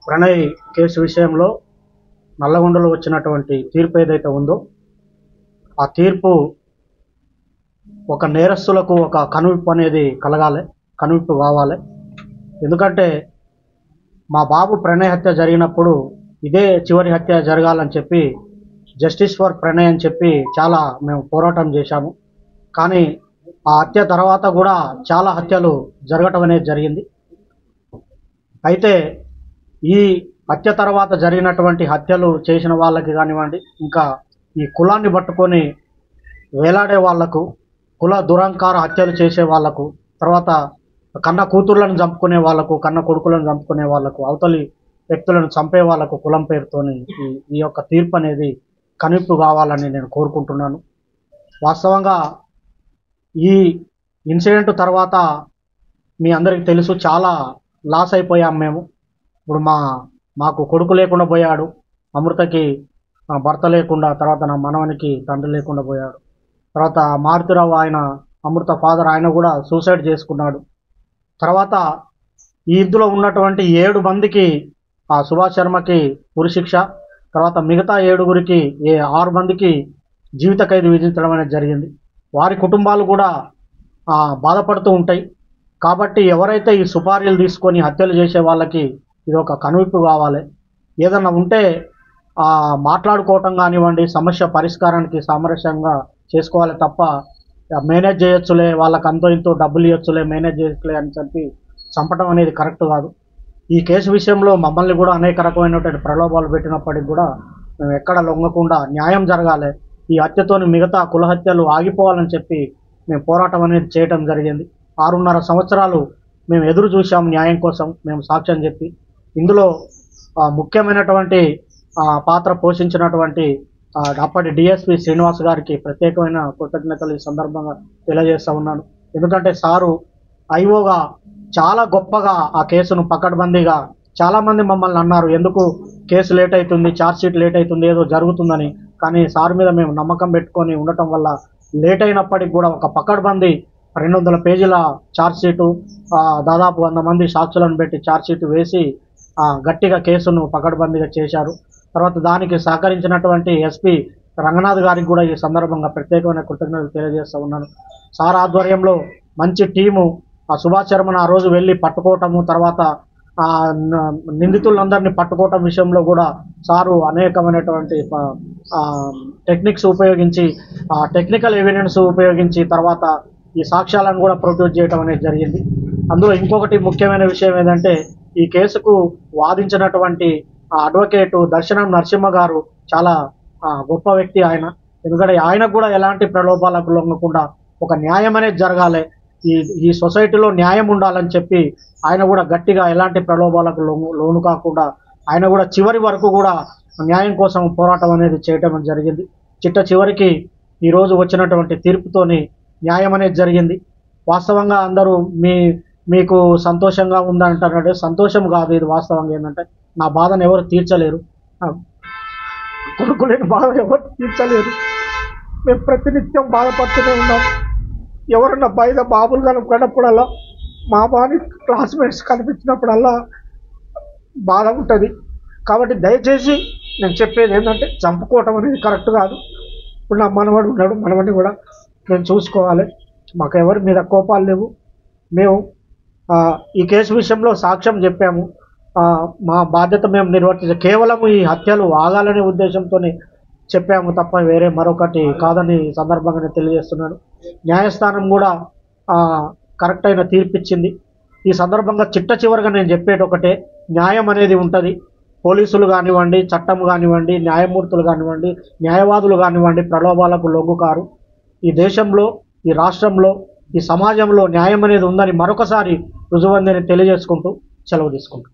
Pranay case విషయంలో నల్లగొండలో వచ్చినటువంటి తీర్పు ఏదైతే ఉందో ఆ తీర్పు ఒక నేరస్తులకు ఒక కనువిప్పు అనేది కలగాలి, కనువిప్పు కావాలి. ఎందుకంటే మా బాబు ప్రణయ్ హత్య జరిగినప్పుడు ఇదే చివరి హత్య జరగాలని చెప్పి జస్టిస్ ఫర్ ప్రణయ్ అని చెప్పి చాలా మేము పోరాటం చేశాము. కానీ ఆ హత్య తర్వాత కూడా చాలా హత్యలు జరగటం అనేది జరిగింది. అయితే ఈ హత్య తర్వాత జరిగినటువంటి హత్యలు చేసిన వాళ్ళకి కానివ్వండి, ఇంకా ఈ కులాన్ని పట్టుకొని వేలాడే వాళ్లకు, కుల దురంకార హత్యలు చేసే వాళ్లకు, తర్వాత కన్న కూతుర్లను చంపుకునే వాళ్లకు, కన్న కొడుకులను చంపుకునే వాళ్లకు, అవతలి వ్యక్తులను చంపే వాళ్లకు కులం పేరుతోని ఈ యొక్క తీర్పు అనేది కనువిప్పు కావాలని నేను కోరుకుంటున్నాను. వాస్తవంగా ఈ ఇన్సిడెంట్ తర్వాత మీ అందరికీ తెలుసు, చాలా లాస్ అయిపోయాం మేము. ఇప్పుడు మాకు కొడుకు లేకుండా పోయాడు, అమృతకి భర్త లేకుండా, తర్వాత నా మనవనికి తండ్రి లేకుండా పోయాడు. తర్వాత మారుతిరావు ఆయన అమృత ఫాదర్ ఆయన కూడా సూసైడ్ చేసుకున్నాడు. తర్వాత ఈ ఇందులో ఉన్నటువంటి 7 మందికి సుభాష్ శర్మకి ఉరిశిక్ష, తర్వాత మిగతా 7గురికి 6 మందికి జీవిత ఖైదు విధించడం అనేది జరిగింది. వారి కుటుంబాలు కూడా బాధపడుతూ ఉంటాయి. కాబట్టి ఎవరైతే ఈ సుపారీలు తీసుకొని హత్యలు చేసే వాళ్ళకి ఇది ఒక కనువిప్పు కావాలి. ఏదన్నా ఉంటే మాట్లాడుకోవటం కానివ్వండి, సమస్య పరిష్కారానికి సామరస్యంగా చేసుకోవాలి తప్ప మేనేజ్ చేయొచ్చులే, వాళ్ళకి అంతో ఇంతో డబ్బులు ఇవ్వచ్చులే, మేనేజ్ చేయొచ్చులే అని చెప్పి చంపడం అనేది కరెక్ట్ కాదు. ఈ కేసు విషయంలో మమ్మల్ని కూడా అనేక రకమైనటువంటి ప్రలోభాలు పెట్టినప్పటికి కూడా మేము ఎక్కడ లొంగకుండా న్యాయం జరగాలి, ఈ హత్యతోని మిగతా కుల హత్యలు ఆగిపోవాలని చెప్పి మేము పోరాటం అనేది చేయటం జరిగింది. 6.5 సంవత్సరాలు మేము ఎదురు చూసాం న్యాయం కోసం, మేము సాక్ష్యం చెప్పి. ఇందులో ముఖ్యమైనటువంటి పాత్ర పోషించినటువంటి అప్పటి డిఎస్పి శ్రీనివాస్ గారికి ప్రత్యేకమైన కృతజ్ఞతలు ఈ సందర్భంగా తెలియజేస్తూ ఉన్నాను. ఎందుకంటే సారు ఐఓగా చాలా గొప్పగా ఆ కేసును పకడ్బందీగా, చాలామంది మమ్మల్ని అన్నారు ఎందుకు కేసు లేట్ అవుతుంది, ఛార్జ్షీట్ లేట్ అవుతుంది, ఏదో జరుగుతుందని. కానీ సార్ మీద మేము నమ్మకం పెట్టుకొని ఉండటం వల్ల లేట్ అయినప్పటికి కూడా ఒక పకడ్బందీ 200 పేజీల ఛార్జ్షీటు, దాదాపు 100 మంది సాక్షులను పెట్టి ఛార్జ్షీట్ వేసి గట్టిగా కేసును పకడ్బందీగా చేశారు. తర్వాత దానికి సహకరించినటువంటి ఎస్పీ రంగనాథ్ గారికి కూడా ఈ సందర్భంగా ప్రత్యేకమైన కృతజ్ఞతలు తెలియజేస్తూ ఉన్నాను. సార్ ఆధ్వర్యంలో మంచి టీము సుభాష్ శర్మను ఆ రోజు వెళ్ళి పట్టుకోవటము, తర్వాత నిందితులందరినీ పట్టుకోవటం విషయంలో కూడా సారు అనేకమైనటువంటి టెక్నిక్స్ ఉపయోగించి, టెక్నికల్ ఎవిడెన్స్ ఉపయోగించి తర్వాత ఈ సాక్ష్యాలను కూడా ప్రొడ్యూస్ చేయడం అనేది జరిగింది. అందులో ఇంకొకటి ముఖ్యమైన విషయం ఏంటంటే ఈ కేసుకు వాదించినటువంటి అడ్వకేటు దర్శనం నరసింహ గారు చాలా గొప్ప వ్యక్తి ఆయన. ఎందుకంటే ఆయనకు కూడా ఎలాంటి ప్రలోభాలకు లొంగకుండా ఒక న్యాయం అనేది జరగాలి, ఈ సొసైటీలో న్యాయం ఉండాలని చెప్పి ఆయన కూడా గట్టిగా ఎలాంటి ప్రలోభాలకు లోను కాకుండా ఆయన కూడా చివరి వరకు కూడా న్యాయం కోసం పోరాటం అనేది చేయటం జరిగింది. చివరికి ఈరోజు వచ్చినటువంటి తీర్పుతోని న్యాయం అనేది జరిగింది. వాస్తవంగా అందరూ మీకు సంతోషంగా ఉందంటారంటే సంతోషం కాదు, ఇది వాస్తవంగా ఏంటంటే నా బాధను ఎవరు తీర్చలేరు, కొడుకు లేని బాధ ఎవరు తీర్చలేరు. మేము ప్రతినిత్యం బాధపడుతూనే ఉన్నాం. ఎవరన్నా బయట బాబులు కనపడినప్పుడల్లా, మా బాని క్లాస్మేట్స్ కనిపించినప్పుడల్లా బాధ ఉంటుంది. కాబట్టి దయచేసి నేను చెప్పేది ఏంటంటే చంపుకోవటం అనేది కరెక్ట్ కాదు. ఇప్పుడు నా మనవడు ఉన్నాడు, మనవడిని కూడా మేము చూసుకోవాలి. మాకు ఎవరి మీద కోపాలు లేవు. మేము ఈ కేసు విషయంలో సాక్ష్యం చెప్పాము, మా బాధ్యత మేము నిర్వర్తించాము. కేవలం ఈ హత్యలు ఆగాలనే ఉద్దేశంతోనే చెప్పాము తప్ప వేరే మరొకటి కాదని సందర్భంగా నేను తెలియజేస్తున్నాను. న్యాయస్థానం కూడా కరెక్ట్ అయిన తీర్పిచ్చింది. ఈ సందర్భంగా చివరిగా నేను చెప్పేది ఒకటే, న్యాయం అనేది ఉంటుంది. పోలీసులు కానివ్వండి, చట్టం కానివ్వండి, న్యాయమూర్తులు కానివ్వండి, న్యాయవాదులు కానివ్వండి ప్రలోభాలకు లొంగుకారు. ఈ దేశంలో, ఈ రాష్ట్రంలో, ఈ సమాజంలో న్యాయం అనేది ఉందని మరొకసారి రుజువందని తెలియజేసుకుంటూ సెలవు తీసుకుంటాం.